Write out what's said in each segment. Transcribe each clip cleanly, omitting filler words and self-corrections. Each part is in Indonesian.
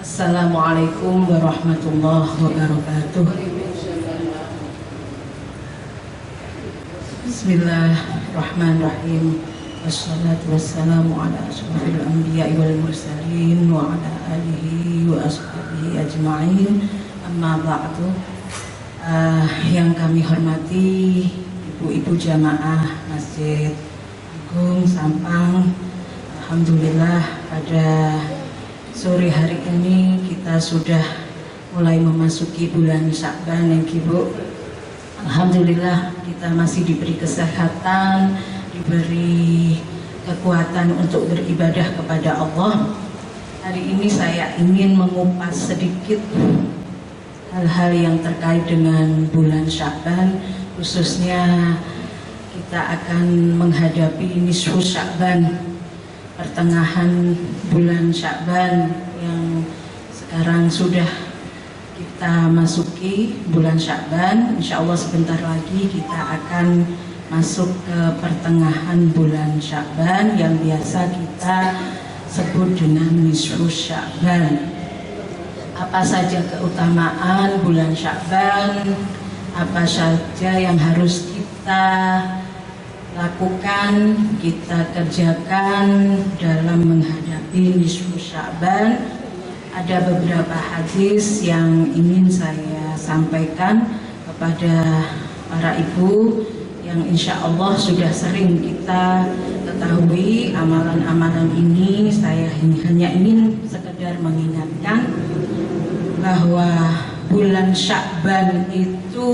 Assalamualaikum warahmatullahi wabarakatuh. Bismillahirrahmanirrahim. Wassalatu wassalamu ala asyrafil anbiya'i wal mursalin wa ala alihi wa ashabihi ajma'in. Amma ba'du. Yang kami hormati ibu-ibu jamaah Masjid Agung Sampang, alhamdulillah pada sore hari ini kita sudah mulai memasuki bulan Sya'ban ya Ibu. Alhamdulillah kita masih diberi kesehatan, diberi kekuatan untuk beribadah kepada Allah. Hari ini saya ingin mengupas sedikit hal-hal yang terkait dengan bulan Sya'ban, khususnya kita akan menghadapi nisfu Sya'ban, pertengahan bulan Sya'ban yang sekarang sudah kita masuki bulan Sya'ban. Insya Allah sebentar lagi kita akan masuk ke pertengahan bulan Sya'ban yang biasa kita sebut dengan nisfu Sya'ban. Apa saja keutamaan bulan Sya'ban, apa saja yang harus kita lakukan, kita kerjakan dalam menghadapi nisfu Sya'ban. Ada beberapa hadis yang ingin saya sampaikan kepada para ibu yang insya Allah sudah sering kita ketahui amalan-amalan ini. Saya hanya ingin sekedar mengingatkan bahwa bulan Sya'ban itu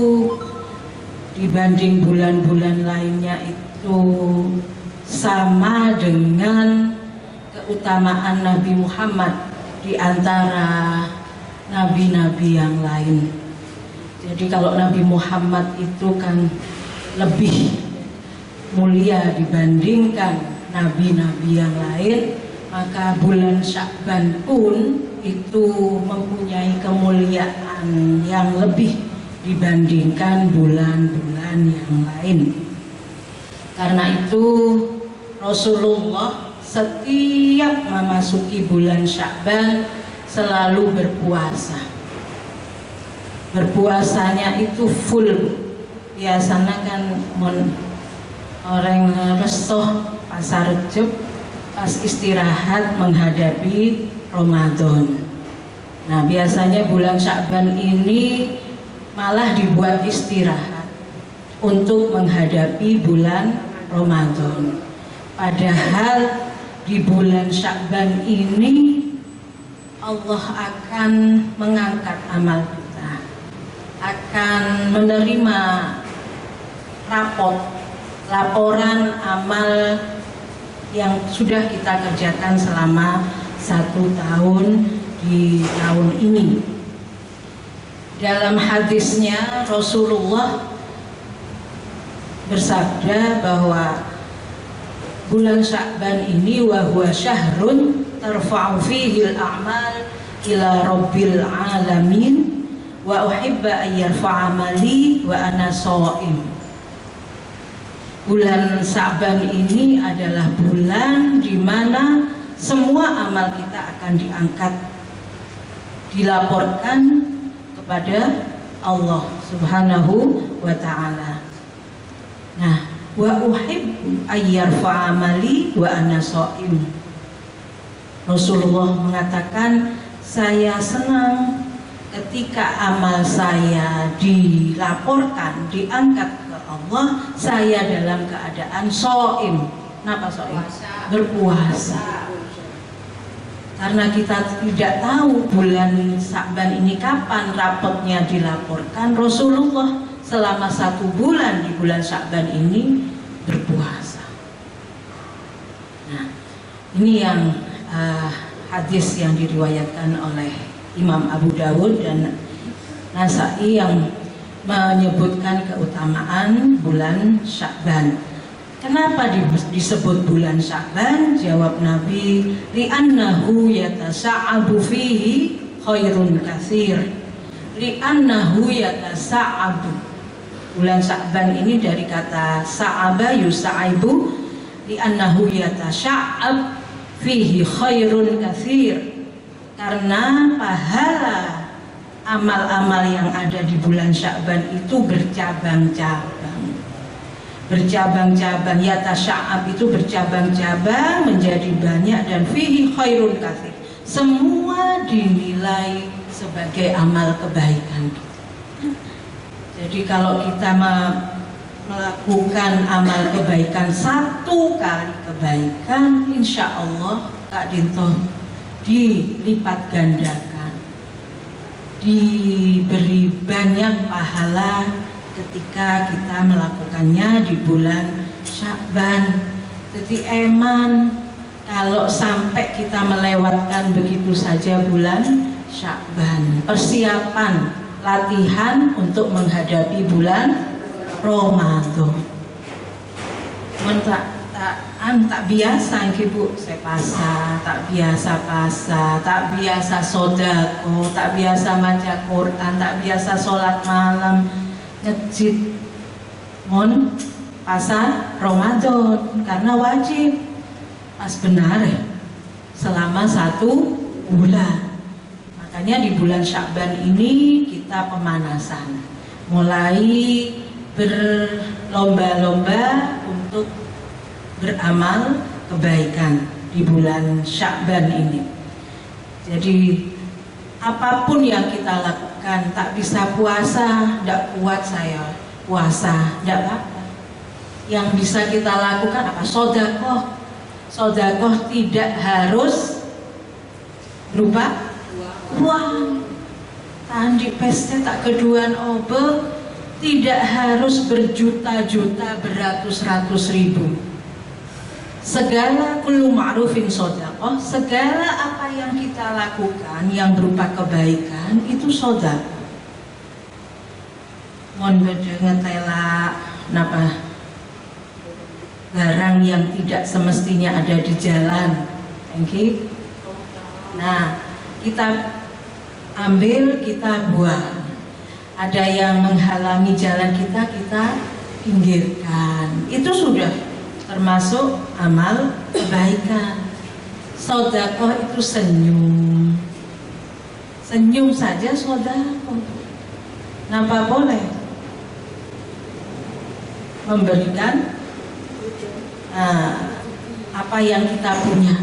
dibanding bulan-bulan lainnya itu sama dengan keutamaan Nabi Muhammad di antara nabi-nabi yang lain. Jadi kalau Nabi Muhammad itu kan lebih mulia dibandingkan nabi-nabi yang lain, maka bulan Sya'ban pun itu mempunyai kemuliaan yang lebih dibandingkan bulan-bulan yang lain. Karena itu Rasulullah setiap memasuki bulan Sya'ban selalu berpuasa. Berpuasanya itu full. Biasanya kan orang restoh pasar Rejab pas istirahat menghadapi Ramadan. Nah, biasanya bulan Sya'ban ini malah dibuat istirahat untuk menghadapi bulan Ramadan. Padahal di bulan Sya'ban ini Allah akan mengangkat amal kita, akan menerima laporan amal yang sudah kita kerjakan selama 1 tahun di tahun ini. Dalam hadisnya Rasulullah bersabda bahwa bulan Sya'ban ini wa huwa syahrun tarfa'u fihi al-a'mal ila rabbil alamin wa uhibba an yarfa'a amali wa ana sha'im. Bulan Sya'ban ini adalah bulan di mana semua amal kita akan diangkat, dilaporkan kepada Allah Subhanahu wa ta'ala. Nah, wa uhibbu ayyarfa amali wa ana sha'im. Rasulullah mengatakan, saya senang ketika amal saya dilaporkan, diangkat ke Allah, saya dalam keadaan sha'im. Kenapa sha'im? Berpuasa. Karena kita tidak tahu bulan Sya'ban ini kapan raportnya dilaporkan, Rasulullah selama 1 bulan di bulan Sya'ban ini berpuasa. Nah, ini yang hadis yang diriwayatkan oleh Imam Abu Dawud dan Nasa'i yang menyebutkan keutamaan bulan Sya'ban. Kenapa disebut bulan Sya'ban? Jawab Nabi, li'annahu yatasa'abu fihi khairun katsir. Li'annahu yatasa'abu. Bulan Sya'ban ini dari kata sa'aba yusa'aibu, li'annahu yatasa'ab fihi khairun katsir. karena pahala amal-amal yang ada di bulan Sya'ban itu bercabang-cabang. Bercabang-cabang, yatasya'ab itu bercabang-cabang menjadi banyak, dan fihi khairun katsir. Semua dinilai sebagai amal kebaikan. Jadi kalau kita melakukan amal kebaikan, satu kali kebaikan, insya Allah Kak Dinto dilipat gandakan, diberi banyak pahala ketika kita melakukannya di bulan Sya'ban. Jadi eman kalau sampai kita melewatkan begitu saja bulan Sya'ban. Persiapan, latihan untuk menghadapi bulan Ramadan. Tak biasa Bu, saya pasar, tak biasa pasar, tak biasa sodako, tak biasa baca Quran, tak biasa sholat malam, ngejit mon pasar Ramadan karena wajib pas benar selama 1 bulan. Makanya di bulan Sya'ban ini kita pemanasan, mulai berlomba-lomba untuk beramal kebaikan di bulan Sya'ban ini. Jadi apapun yang kita lakukan, tak bisa puasa, tidak kuat saya puasa, tidak apa-apa. Yang bisa kita lakukan apa? Sodakoh. Sodakoh tidak harus berupa uang. Tandi peste tak keduan obe, tidak harus berjuta-juta, beratus-ratus ribu. Segala kullu ma'rufin sodakoh, segala apa yang kita lakukan yang berupa kebaikan itu sodakoh. Mohon bedengan tela napa barang yang tidak semestinya ada di jalan. Okay? Nah, kita ambil, kita buang. Ada yang menghalangi jalan kita, kita pinggirkan. Itu sudah termasuk amal kebaikan. Sodakoh itu senyum. Senyum saja sodakoh. Napa boleh? Memberikan apa yang kita punya.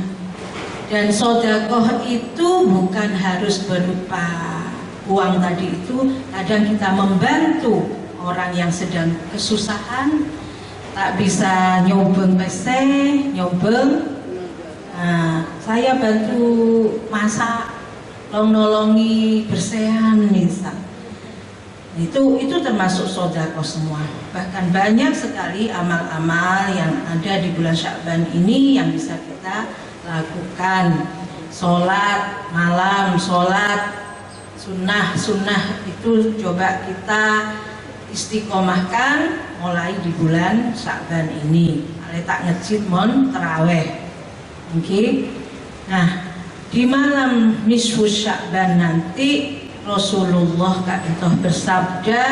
Dan sodakoh itu bukan harus berupa uang tadi itu. Kadang kita membantu orang yang sedang kesusahan, tak bisa nyobeng pese, nyobeng. Saya bantu masak, nolongi bersihan misal. Itu termasuk sodakoh semua. Bahkan banyak sekali amal-amal yang ada di bulan Sya'ban ini yang bisa kita lakukan. Sholat malam, sholat sunnah itu coba kita istiqomahkan mulai di bulan Sya'ban ini. Tak ngejit mon terawih. Oke. Nah, di malam nisfu Sya'ban nanti Rasulullah ka'itoh bersabda,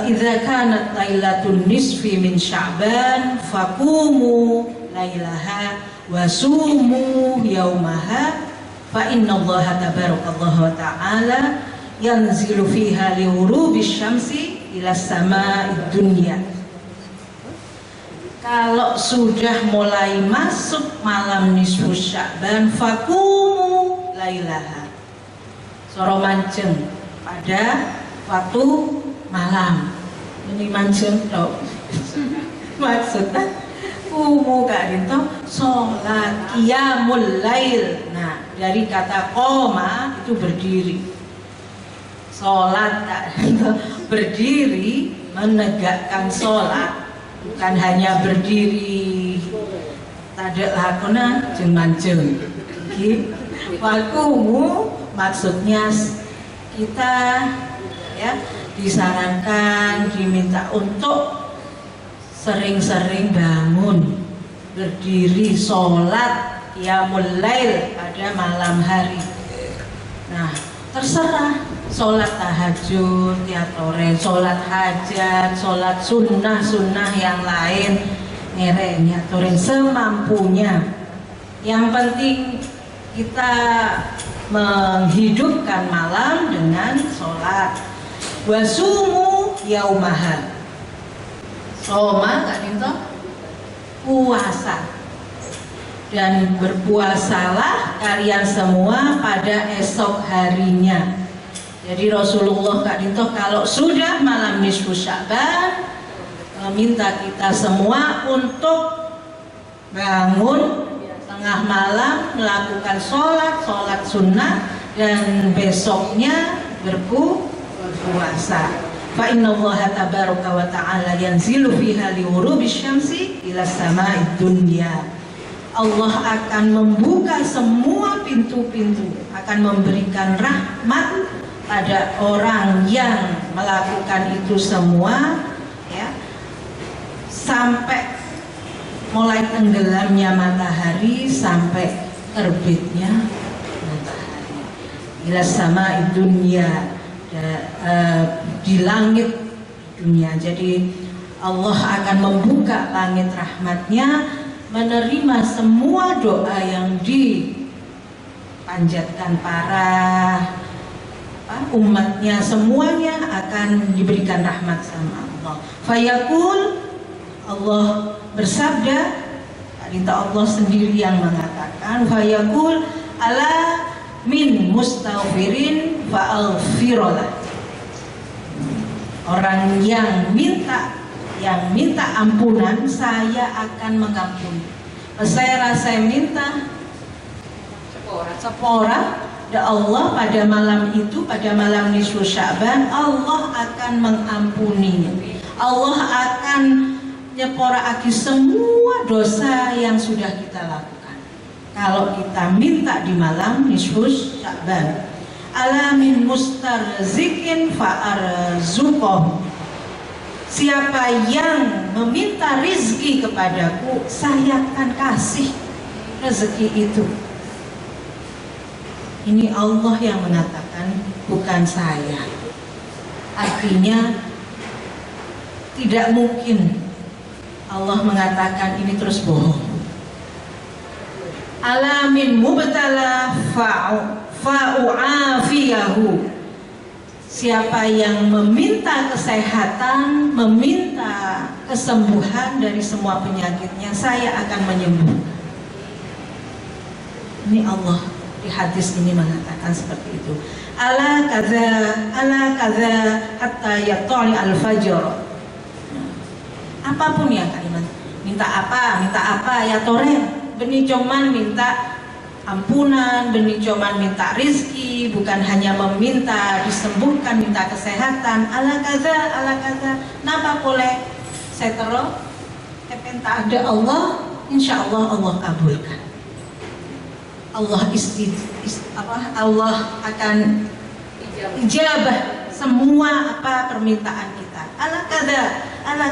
idza kanat lailatul nisfi min Sya'ban faqumu lailaha wasumu yaumaha fa innallaha tabarakallahu wa ta'ala yanzilu fiha lighurubis syamsi ila sama'id dunya. Kalau sudah mulai masuk malam nisfu Sya'ban faqumu lailaha, soro mancing pada waktu malam. Ini mancing tok. Maksudnya kumu Kak Dinto sholat qiyamul lail. Nah, dari kata qoma itu berdiri. Sholat Kak Dinto berdiri, menegakkan sholat, bukan hanya berdiri tadek lakona jeung mancing. Iki wakumu maksudnya kita ya disarankan, diminta untuk sering-sering bangun, berdiri sholat qiyamul lail pada malam hari. Nah, terserah sholat tahajud, tiatore, sholat hajat, sholat sunnah yang lain, ngereng, tiatore semampunya. Yang penting kita menghidupkan malam dengan sholat. Wasumu yaumaha. Soma Kak Dinto, puasa. Dan berpuasalah kalian semua pada esok harinya. Jadi Rasulullah Kak Dinto kalau sudah malam nisfu Sya'ban meminta kita semua untuk bangun tengah malam, melakukan sholat sunnah, dan besoknya berpuasa. Fa innallaha tabaraka wa ta'ala yanzilu fiha lighurubisy syamsi ila sama'id dunya. Allah akan membuka semua pintu-pintu, akan memberikan rahmat pada orang yang melakukan itu semua, ya, sampai mulai tenggelamnya matahari sampai terbitnya matahari. Ila sama'id dunya, di langit dunia. Jadi Allah akan membuka langit rahmatnya, menerima semua doa yang dipanjatkan para umatnya, semuanya akan diberikan rahmat sama Allah. Fayaqul, Allah bersabda, Allah sendiri yang mengatakan, fayaqul ala min mustaghfirin fa'aghfirullah. Orang yang minta ampunan, saya akan mengampuni. Saya minta sepora, ya Allah, pada malam itu, pada malam nisfu Sya'ban, Allah akan mengampuni. Allah akan nyeporaaki semua dosa yang sudah kita lakukan kalau kita minta di malam nisfu Sya'ban. Alamin mustarzikin fa'arzuqahu. Siapa yang meminta rizki kepadaku, saya akan kasih rezeki itu. Ini Allah yang mengatakan, bukan saya. Artinya tidak mungkin Allah mengatakan ini terus bohong. Alamin mubtala fa'u'afiyahu. Siapa yang meminta kesehatan, meminta kesembuhan dari semua penyakitnya, saya akan menyembuhkan. Ini Allah di hadis ini mengatakan seperti itu. Ala kaza hatta yatali al-fajr. Apapun ya kalimat, minta apa ya toren, benih coman minta ampunan, benih coman minta rizki, bukan hanya meminta disembuhkan, minta kesehatan. Ala kaza, napa boleh setero, minta ada Allah, insya Allah Allah kabulkan. Allah Allah akan ijabah semua apa permintaan kita. Ala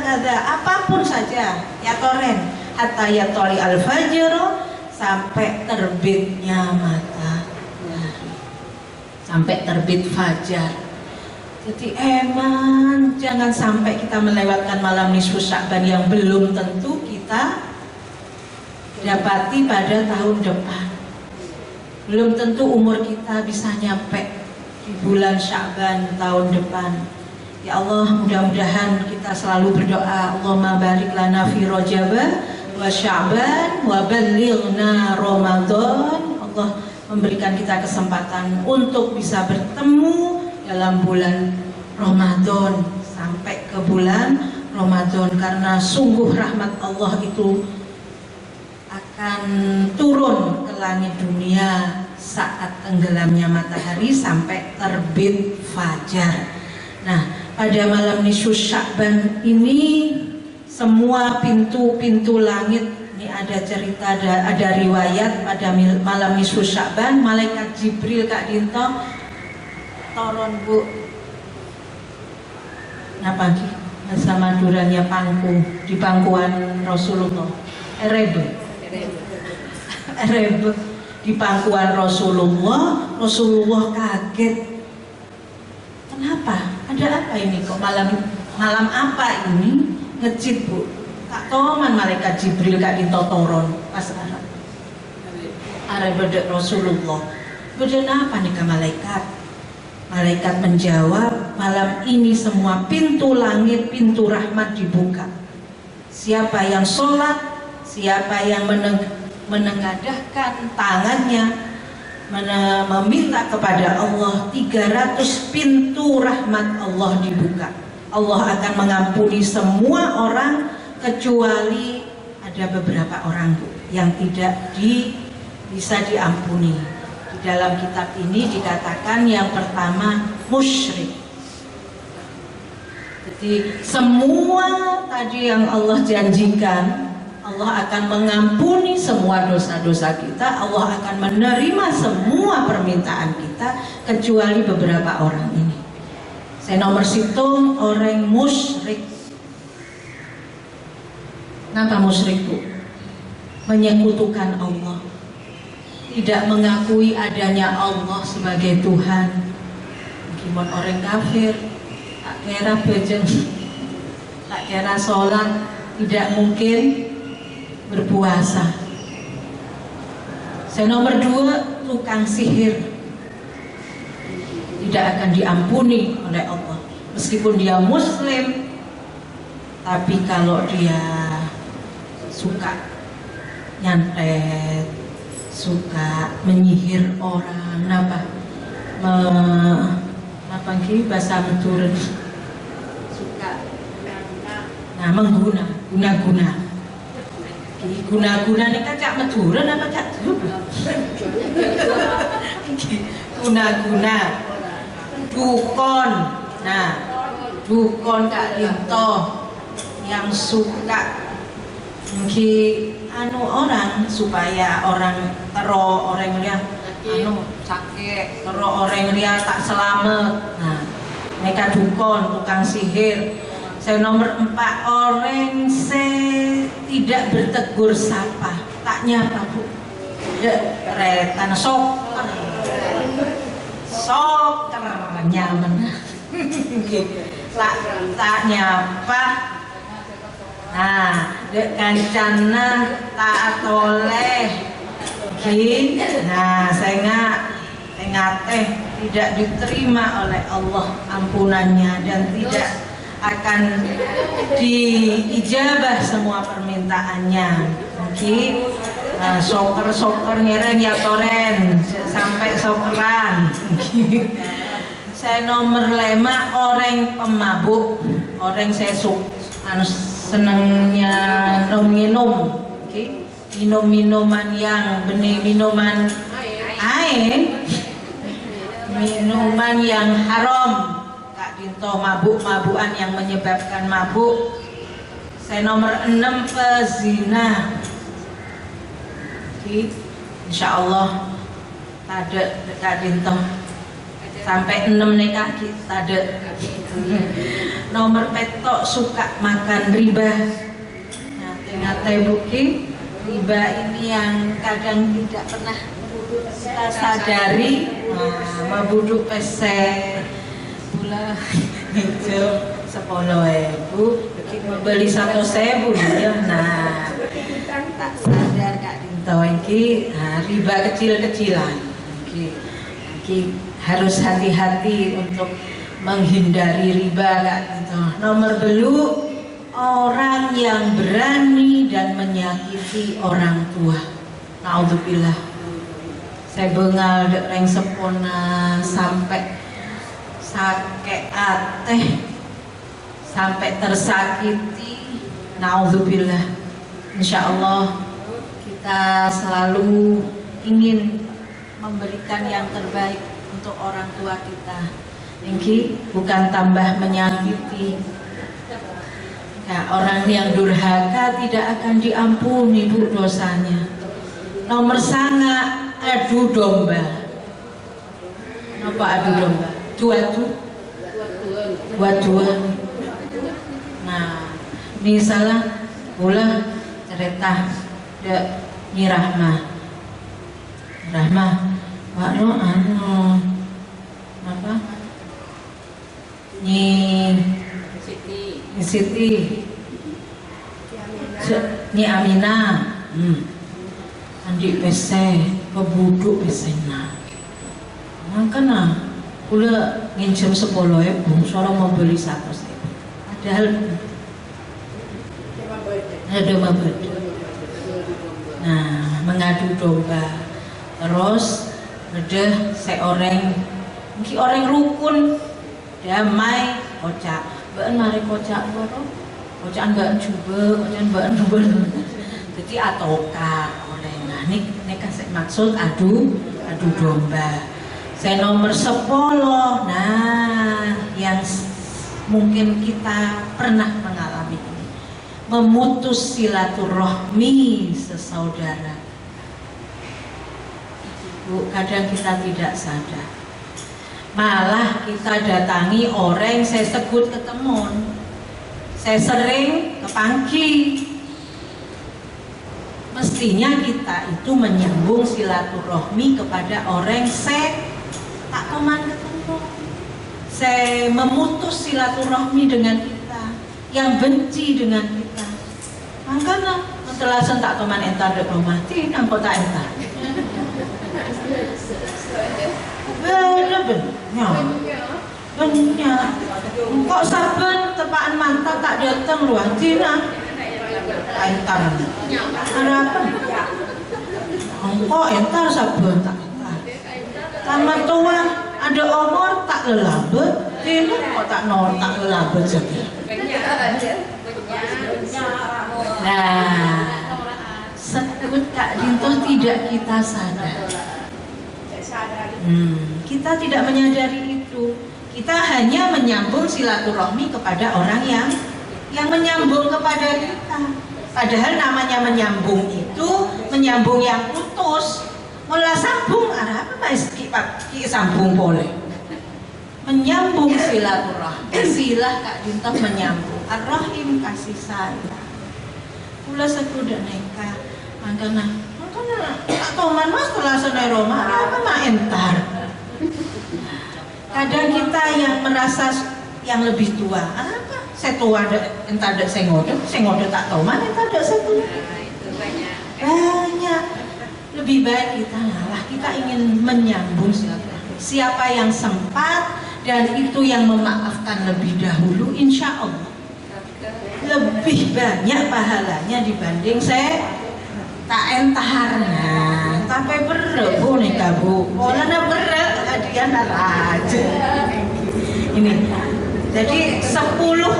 kaza, apapun saja ya toren, hatta ya tori al-fajr, sampai terbitnya matahari, sampai terbit fajar. Jadi jangan sampai kita melewatkan malam nisfu Sya'ban yang belum tentu kita dapati pada tahun depan. Belum tentu umur kita bisa nyampe di bulan Sya'ban tahun depan. Ya Allah, mudah-mudahan kita selalu berdoa, Allahumma barik lana fi Rajab wa Sya'ban wa ballighna Ramadan. Allah memberikan kita kesempatan untuk bisa bertemu dalam bulan Ramadan, sampai ke bulan Ramadan, karena sungguh rahmat Allah itu akan turun ke langit dunia saat tenggelamnya matahari sampai terbit fajar. Nah, pada malam nisfu Sya'ban ini semua pintu-pintu langit, ini ada cerita, ada riwayat pada malam nisfu Sya'ban, malaikat Jibril Kak Dinto toron bu, napa sama duranya pangku di pangkuan Rasulullah, Erebe di pangkuan Rasulullah kaget. Kenapa? Ada apa ini kok malam apa ini? Ngecit bu, tak toman malaikat Jibril Kak ditotoron pas Arab. arep bedek Rasulullah. Bedek apa nih malaikat? Malaikat menjawab, malam ini semua pintu langit, pintu rahmat dibuka. Siapa yang sholat, siapa yang menengadahkan tangannya, meminta kepada Allah, 300 pintu rahmat Allah dibuka. Allah akan mengampuni semua orang kecuali ada beberapa orang yang tidak bisa diampuni. Di dalam kitab ini dikatakan yang pertama musyrik. Jadi semua tadi yang Allah janjikan, Allah akan mengampuni semua dosa-dosa kita, Allah akan menerima semua permintaan kita kecuali beberapa orang ini. Saya nomor situng orang musyrik. Kenapa musyrik, Bu? Menyekutukan Allah, tidak mengakui adanya Allah sebagai Tuhan. Gimana orang kafir, tak kira bejeng, tak kira sholat, tidak mungkin berpuasa. Saya nomor 2, tukang sihir, tidak akan diampuni oleh Allah meskipun dia muslim, tapi kalau dia suka nyantet, suka menyihir orang, apa bahasa Madura, suka guna ini kan cak Madura apa cak guna dukon. Nah, dukon Kak Dinto yang suka orang supaya orang orang lihat sakit, orang lihat tak selamat. Nah, mereka dukon, tukang sihir. Saya nomor 4, orang tidak bertegur sapa, tak nyapa, Bu. Retan soker nyaman. tak nyapa. Nah, dek kancana tak toleh. Nah, saya tidak diterima oleh Allah ampunannya dan tidak akan diijabah semua permintaannya. Soker ngereng ya toren sampai sokeran. Saya nomor 5, orang pemabuk, orang saya senangnya minum, minum-minuman yang benih, minuman air, minuman yang haram. Kak Dinto mabuk-mabukan yang menyebabkan mabuk. Saya nomor 6, pezina. Insya Allah ada Kak Dinto sampai 6 nih kaki ada. Nomor petok suka makan riba. Ngate buki riba ini yang kadang tidak pernah kita sadari. Mabuduk pese pula itu 10.000 membeli 1.000 ya. Nah, tak sadar Kak Dinto ini riba kecil-kecilan. Harus hati-hati untuk menghindari riba Kak Dinto. Nomor belu, orang yang berani dan menyakiti orang tua. Naudzubillah. Saya bengal reng sepona sampai sakit ateh, sampai tersakiti. Naudzubillah. Insya Allah kita selalu ingin memberikan yang terbaik untuk orang tua kita. Bukan tambah menyakiti. Nah, orang yang durhaka tidak akan diampuni, Bu, dosanya. Nomor sanga, adu domba. Apa adu domba? Dua-duan. Nah, misalnya pula cerita Nyi Rahmah, waktu apa? Nyi Siti, Nyi Aminah, Andi PC, bebuduk bisena. Makanya kula nginjem 10.000 suara mau beli 100.000. Padahal ada mabadu. Nah, mengadu domba. Terus ada seorang mungkin orang rukun damai kocak. Mbak mari kocak loro. Kocakan mbak juga, kocakan mbak dua. Jadi atoka oleh. Nah, ini kasih maksud adu domba. Saya nomor 10. Nah, yang mungkin kita pernah mengalami ini, memutus silaturahmi sesaudara. Bu, kadang kita tidak sadar, malah kita datangi orang saya sebut ketemu, saya sering kepangki. Mestinya kita itu menyambung silaturahmi kepada orang saya tak teman ketemu, saya memutus silaturahmi dengan kita yang benci dengan kita. Makanya setelah tak teman entar dek mati nangko tak entar. Benar. Kok saben tepaan manta tak datang luar Cina. Entar. Harapan. Engkau entar saben tak entar. Tamat tua ada umur tak lelabet, tidak kok tak lelabet saja. Nah, sekut Kak Dinto tidak kita sadar. Kita tidak menyadari itu. Kita hanya menyambung silaturahmi kepada orang yang menyambung kepada kita. Padahal namanya menyambung itu menyambung yang putus. Mulai sambung arah apa ki sambung boleh. Menyambung silaturahmi. Silah Kak Dinto menyambung. Ar-Rahim kasih sayang. Kula sekuda neka makanya tak toman mas telah senai Roma apa mak entar. Kadang kita yang merasa yang lebih tua, apa saya tua entar ada saya ngode tak toman entar ada saya tua. Banyak. Lebih baik kita ngalah, kita ingin menyambung siapa yang sempat dan itu yang memaafkan lebih dahulu, insya Allah lebih banyak pahalanya dibanding saya tak entarnya sampai berebu nih kabu olehnya beret hadiah raja ini. Jadi 10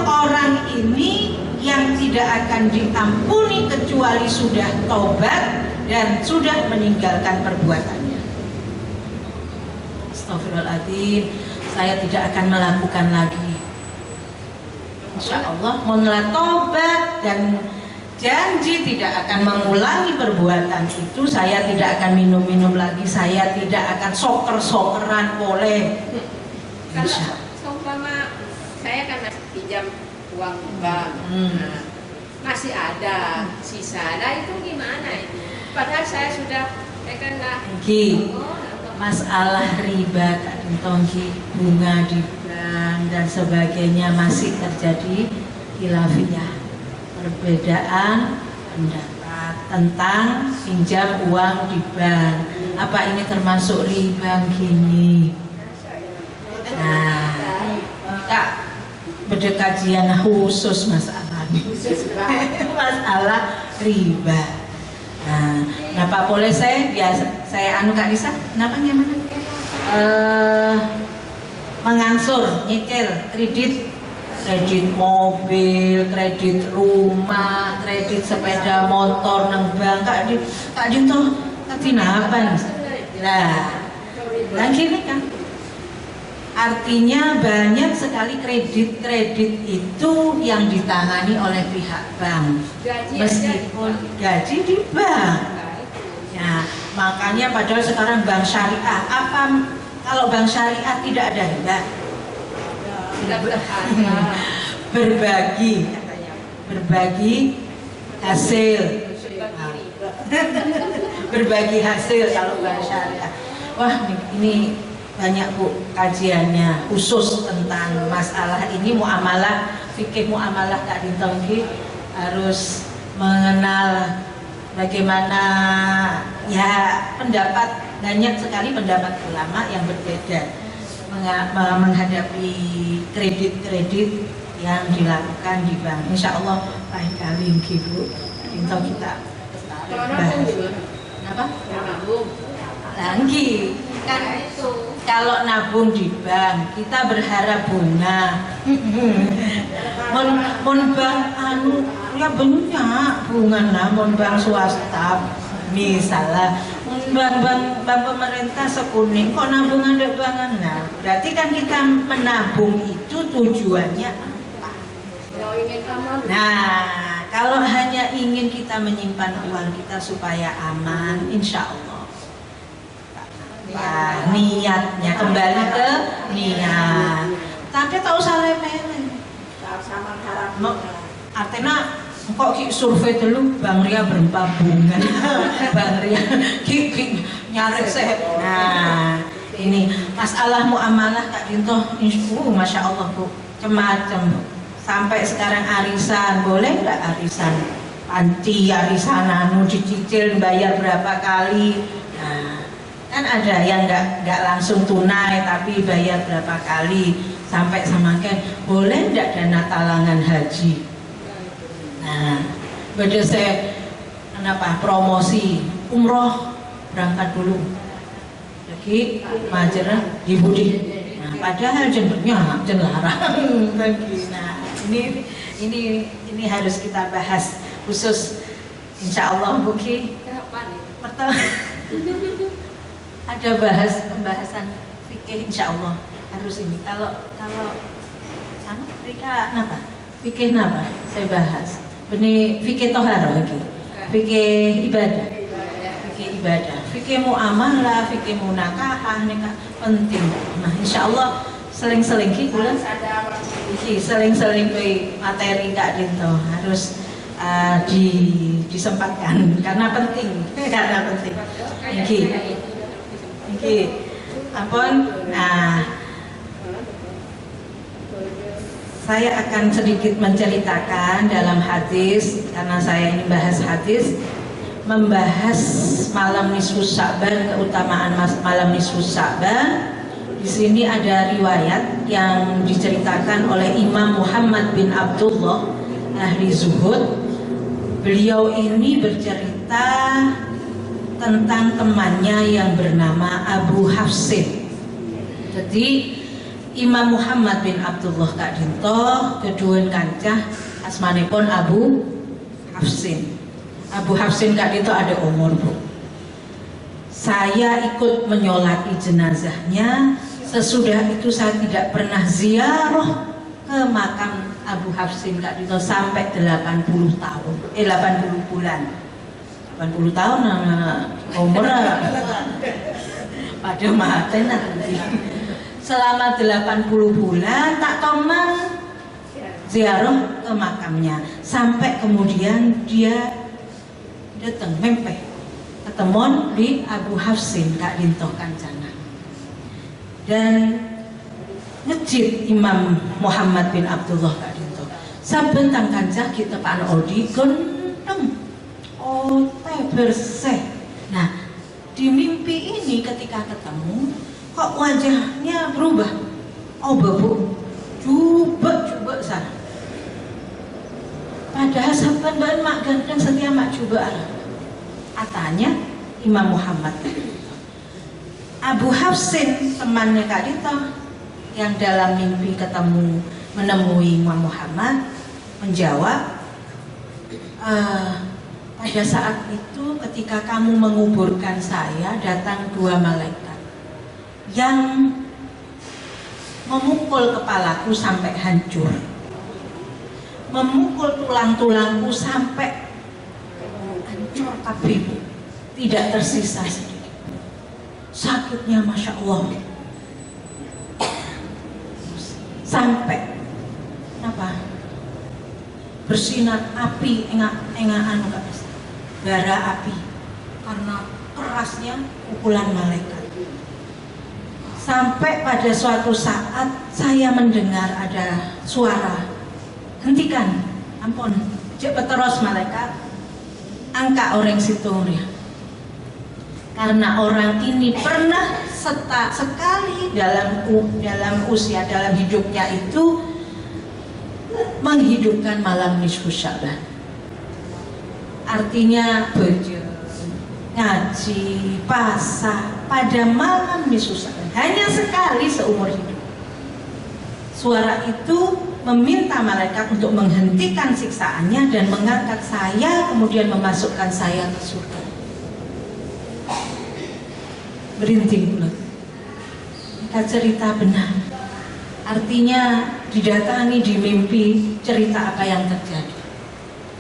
orang ini yang tidak akan diampuni kecuali sudah taubat dan sudah meninggalkan perbuatannya. Astagfirullahaladzim, saya tidak akan melakukan lagi. Insya Allah mulai tobat dan janji tidak akan mengulangi perbuatan itu. Saya tidak akan minum-minum lagi. Saya tidak akan soker-sokeran boleh. Kalau seumpama saya kan pinjam uang bank, masih ada sisa. Nah itu gimana itu? Padahal saya sudah kena masalah riba Kak Dintongki, bunga di bank dan sebagainya masih terjadi khilafiyah, perbedaan pendapat tentang pinjam uang di bank. Apa ini termasuk riba gini? Nah, Kak berdekajian khusus masalah masalah riba. Nah, Pak boleh saya anu Kak Nisa, kenapa gimana? Mengangsur, nyicil, kredit mobil, kredit rumah, kredit sepeda motor nang bank. Kak Dinto ketinapan. Nah gini kan, artinya banyak sekali kredit itu yang ditangani oleh pihak bank, meskipun gaji di bank. Ya, makanya padahal sekarang bank syariah, apa kalau bank syariah tidak ada riba? Berbagi hasil, berbagi hasil kalau bank syariah. Wah, ini banyak Bu kajiannya khusus tentang masalah ini, muamalah, fikih muamalah Kak Dintongki harus mengenal bagaimana ya pendapat, banyak sekali pendapat ulama yang berbeda menghadapi kredit-kredit yang dilakukan di bank. Insya Allah lain kali Bu, untuk kita bahas. Kenapa? Lagi kan kalau nabung di bank kita berharap bunga. Mon bank anu ya banyak bunga, namun bank swasta misalnya bank pemerintah sekuning kok nabung ada banget. Nah berarti kan kita menabung itu tujuannya apa? Nah kalau hanya ingin kita menyimpan uang kita supaya aman, insya Allah niatnya kembali ke niat. Tapi tak usah lemeh-lemeh. Artinya kok ki survei dulu Bang Ria berempat bunga. Bang Ria ki nyari sehat. Nah, ini masalah muamalah Kak Dinto, Masya Allah Bu, macam-macam. Sampai sekarang arisan, boleh nggak arisan? Panti arisan anu dicicil bayar berapa kali? Nah, kan ada yang nggak langsung tunai tapi bayar berapa kali, sampai semakin boleh nggak dana talangan haji. Nah beda saya kenapa promosi umroh berangkat dulu lagi majerah di Budi. Nah padahal jenengnya larang lagi. Nah ini harus kita bahas khusus insya Allah Buki. Pertama ada pembahasan fikih insya Allah harus ini. Kalau sama Rika napa? Fikih napa? Saya bahas. Ini fikih toharo lagi. Fikih ibadah. Fikih ibadah. Fikih muamalah, fikih munakahah nikah penting. Nah, insya Allah seling-seling bulan seling-seling materi Kak Dinto harus disempatkan karena penting. Ampun. Nah, saya akan sedikit menceritakan dalam hadis karena saya ini bahas hadis, membahas malam nisfus Sya'ban, keutamaan malam nisfus Sya'ban. Di sini ada riwayat yang diceritakan oleh Imam Muhammad bin Abdullah ahli zuhud. Beliau ini bercerita tentang temannya yang bernama Abu Hafsin. Jadi Imam Muhammad bin Abdullah Kak Dinto keduan kancah asmanipun Abu Hafsin. Abu Hafsin Kak Dinto ada umur Bu. Saya ikut menyolati jenazahnya. Sesudah itu saya tidak pernah ziarah ke makam Abu Hafsin Kak Dinto sampai 80 tahun. 80 bulan. 80 tahun umur pada mati nanti. Selama 80 bulan tak toman ziarah ke makamnya, sampai kemudian dia datang mempeh ketemuan di Abu Hafsin Kak Dinto kancana dan ngejit Imam Muhammad bin Abdullah Kak Dinto saben tang kancah kita Pak Odi gendeng teh bersih. Nah di mimpi ini ketika ketemu kok wajahnya berubah. Oh Bu, coba sana. Padahal sampai bahan mak ganteng setia mak coba. Katanya Imam Muhammad. Abu Hafsin temannya Kak Dinto yang dalam mimpi ketemu menemui Imam Muhammad menjawab, pada saat itu ketika kamu menguburkan saya datang dua malaikat yang memukul kepalaku sampai hancur, memukul tulang-tulangku sampai hancur kabeh, tidak tersisa sedikit. Sakitnya Masya Allah sampai apa? Bersinar api engaan bara api karena kerasnya pukulan malaikat. Sampai pada suatu saat saya mendengar ada suara, hentikan, ampun, cepat terus malaikat. angka orang Sitoria. Karena orang ini pernah sekali dalam usia, dalam hidupnya itu menghidupkan malam nisfu Sya'ban. Artinya bejo, ngaji, pasah pada malam nisfu Sya'ban. Hanya sekali seumur hidup. Suara itu meminta malaikat untuk menghentikan siksaannya dan mengangkat saya, kemudian memasukkan saya ke surga. Berinting pula. Kita cerita benar. Artinya didatangi di mimpi cerita apa yang terjadi.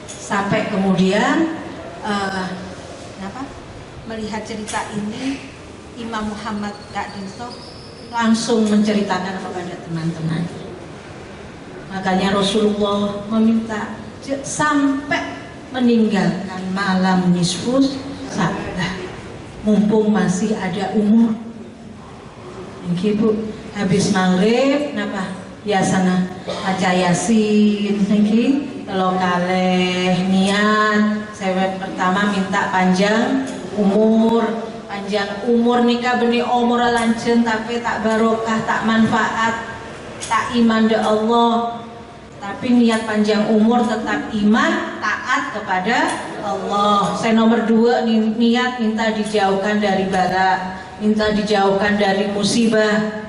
Sampai kemudian melihat cerita ini, Imam Muhammad Ka'dinto langsung menceritakan kepada teman-teman. Makanya Rasulullah meminta sampai meninggalkan malam nisfu Sya'ban, mumpung masih ada umur. Ibu habis maghrib napa biasana baca yasin niki kalau kalih niat saya pertama minta panjang umur nikah benih umur lanjut tapi tak barokah, tak manfaat, tak iman de Allah. Tapi niat panjang umur tetap iman, taat kepada Allah. Saya nomor 2 niat minta dijauhkan dari bala, minta dijauhkan dari musibah,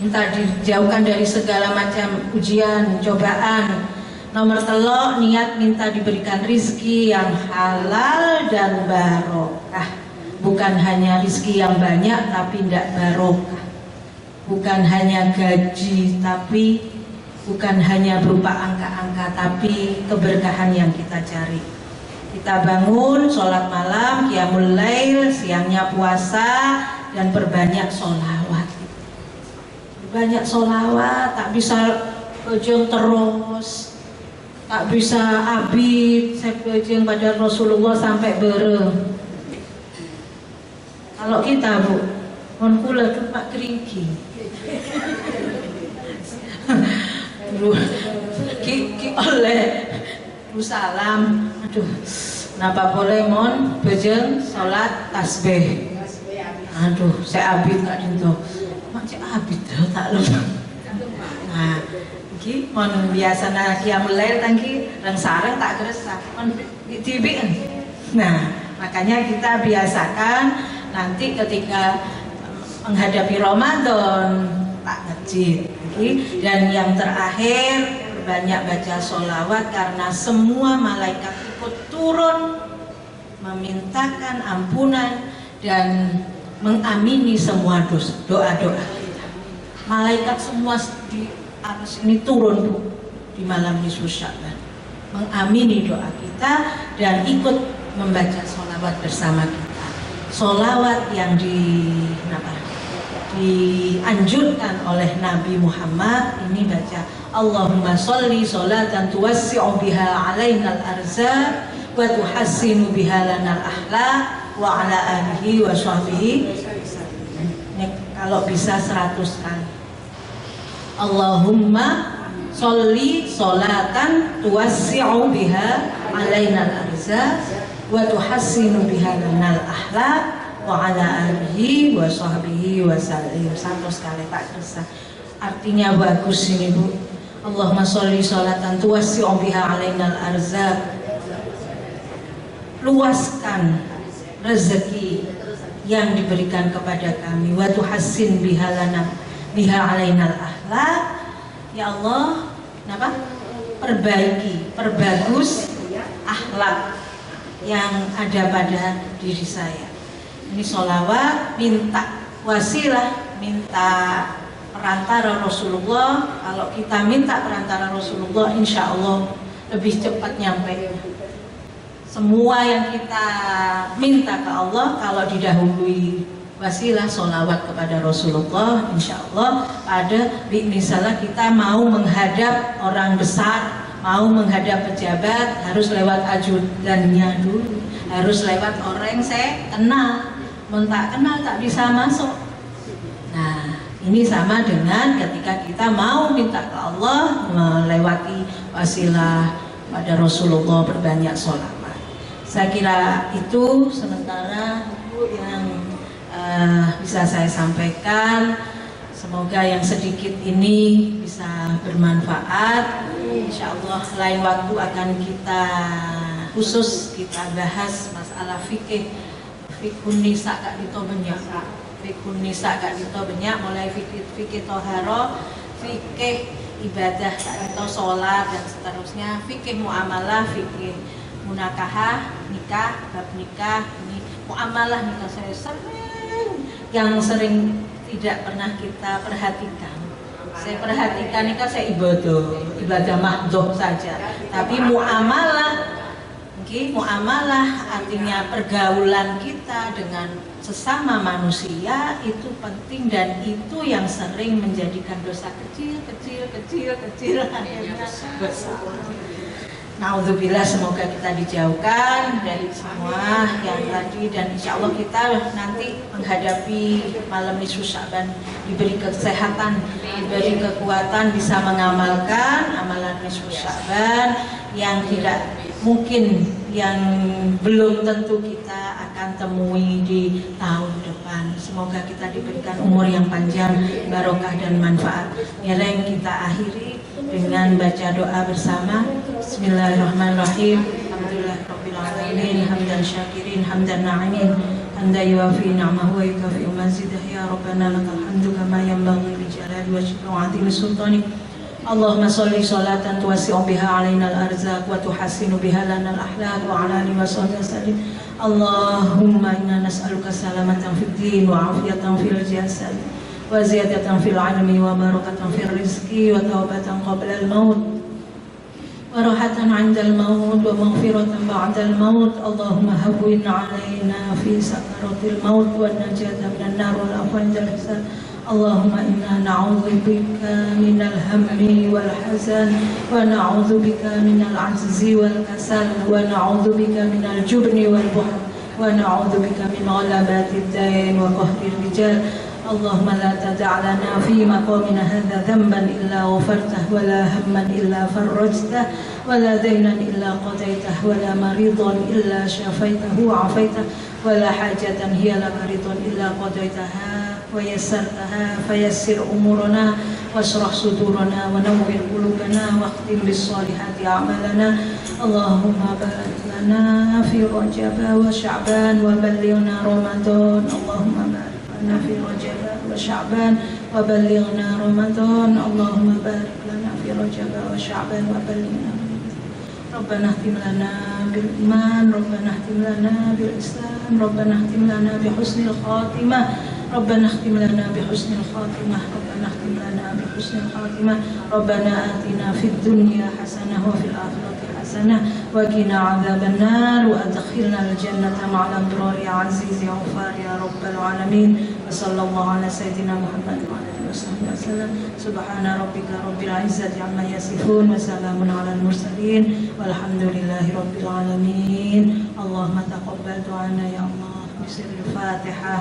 minta dijauhkan dari segala macam ujian, cobaan. Nomor 3 niat minta diberikan rizki yang halal dan barokah. Bukan hanya rizki yang banyak tapi tidak barokah. Bukan hanya gaji tapi bukan hanya berupa angka-angka tapi keberkahan yang kita cari. Kita bangun, sholat malam, qiyamul lail, siangnya puasa, dan perbanyak sholawat. Banyak sholawat, tak bisa bejeng terus, tak bisa abid, saya bejeng pada Rasulullah sampai berem. Kalau kita bu, mohon kula tuh pak keringki. Ki oleh salam, aduh, kenapa boleh mon bejeng sholat tasbih, aduh, saya abid tak dinto, macam abid tak lupa. Nah, ki mon biasa nak qiyamul lail tangki reng sareng tak kerasa, mon ditibin. Nah, makanya kita biasakan nanti ketika menghadapi Ramadan tak ngejit. Dan yang terakhir banyak baca sholawat karena semua malaikat ikut turun memintakan ampunan dan mengamini semua doa-doa kita. Malaikat semua di atas ini turun di malam nisfu Sya'ban, mengamini doa kita dan ikut membaca sholawat bersama kita. Sholawat yang dianjurkan oleh Nabi Muhammad ini baca Allahumma sholli sholatan tuwassi'u biha alaina al-arzaq wa tuhassinu biha lana al-akhlaq wa ala alihi wa sahbihi. Ini kalau bisa 100 kali. Allahumma sholli sholatan tuwassi'u biha alaina al-arzaq wa tuhassinu biha lana al-akhlaq wa ala alihi wa sahbihi wa sallim. 100 kali tak kersa. Artinya bagus ini bu. Allahumma sholli sholatan tuwassi'u biha alainal arzaq, luaskan rezeki yang diberikan kepada kami, wa tuhassin biha lana biha alainal akhlaq. Ya Allah, perbagus akhlak yang ada pada diri saya. Ini sholawat, minta wasilah, minta perantara Rasulullah. Kalau kita minta perantara Rasulullah, insya Allah lebih cepat nyampe. Semua yang kita minta ke Allah, kalau didahului wasilah sholawat kepada Rasulullah, insya Allah misalnya kita mau menghadap orang besar, mau menghadap pejabat, harus lewat ajudannya dulu, harus lewat orang yang saya kenal. Tak kenal tak bisa masuk. Nah, ini sama dengan ketika kita mau minta ke Allah melewati wasilah pada Rasulullah, berbanyak sholawat. Saya kira itu sementara yang bisa saya sampaikan. Semoga yang sedikit ini bisa bermanfaat. Insya Allah lain waktu akan kita khusus kita bahas masalah fikih nisa kak dito banyak, fikih nisa kak dito banyak, mulai fikih toharo, fikih ibadah kak dito, sholat dan seterusnya, fikih muamalah, fikih munakahah, nikah, bab nikah, ini muamalah nikah saya sering tidak pernah kita perhatikan. Saya perhatikan nikah saya ibadah mahdoh saja. Tapi muamalah, muamalah artinya pergaulan kita dengan sesama manusia itu penting dan itu yang sering menjadikan dosa kecil akhirnya besar. Naudzubillah, semoga kita dijauhkan dari semua yang tadi dan insya Allah kita nanti menghadapi malam nisfu Sya'ban diberi kesehatan, diberi kekuatan bisa mengamalkan amalan nisfu Sya'ban yang tidak mungkin, yang belum tentu kita akan temui di tahun depan. Semoga kita diberikan umur yang panjang, barokah dan manfaat. Yang kita akhiri dengan baca doa bersama. Bismillahirrahmanirrahim. Alhamdulillahirabbil alamin, hamdan syakirin, hamdan na'imin, hamdan yuwafi ni'amahu wa yukafi'u mazidah. Ya Rabbana lakal hamdu kama yanbaghi li jalali wajhika wa 'azimi sultanik. Allahumma sholli sholatan tuwasi'u biha 'alaina al-arzaq wa tuhassinu biha lana al-akhlaq wa 'ala alihi wa sahbihi wasallim. Allahumma inna nas'aluka salamatan fid din wa 'afiyatan fil jasad wa ziyadatan fil 'ilmi wa barakatan fil rizqi wa taubatan qabla al-maut wa rahatan 'inda al-maut wa maghfiratan ba'da al-maut. Allahumma hawwin 'alaina fi sakaratil maut wa najata minan nar wal 'afwa 'inda al-hisab. Allahumma inna na'udzubika minal hammi wal hazan wa na'udzubika minal ajzi wal kasal wa na'udzubika minal jubni wal buhl wa na'udzubika min ghalabatid dain wa qahrir rijal. Allahumma la tada' lana fi maqamina hadha dhanban illa ghafartah wa la hamman illa farrajtah wa la daynan illa qadaitah wa la maridan illa shafaitahu wa 'afaitah wa la hajatan hiya laka ridwan illa qadaitaha ويسرتها فيسر أمورنا واشرح صدورنا ونور قلوبنا واختم بالصالحات أعمالنا. اللهم بارك لنا في رجب وشعبان وبلغنا رمضان. اللهم بارك لنا في رجب وشعبان وبلغنا رمضان. اللهم بارك لنا في رجب وشعبان وبلغنا ربنا اختم لنا بالإيمان، ربنا اختم لنا بالإسلام، ربنا اختم لنا بحسن الخاتمة، ربنا اختم لنا بحسن الخاتمة، ربنا اختم لنا بحسن الخاتمة. ربنا آتنا في الدنيا حسنة وفي الآخرة حسنة وقنا عذاب النار وأدخلنا الجنة مع الأبرار يا عزيز يا غفار يا رب العالمين. وصلى الله على سيدنا محمد وعلى آله وصحبه وسلم. سبحان ربك رب العزة عما يصفون وسلام على المرسلين والحمد لله رب العالمين. اللهم تقبل دعانا يا الله بسر الفاتحة.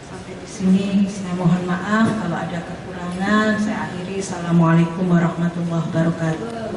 Sampai di sini saya mohon maaf kalau ada kekurangan. Saya akhiri. Assalamualaikum warahmatullahi wabarakatuh.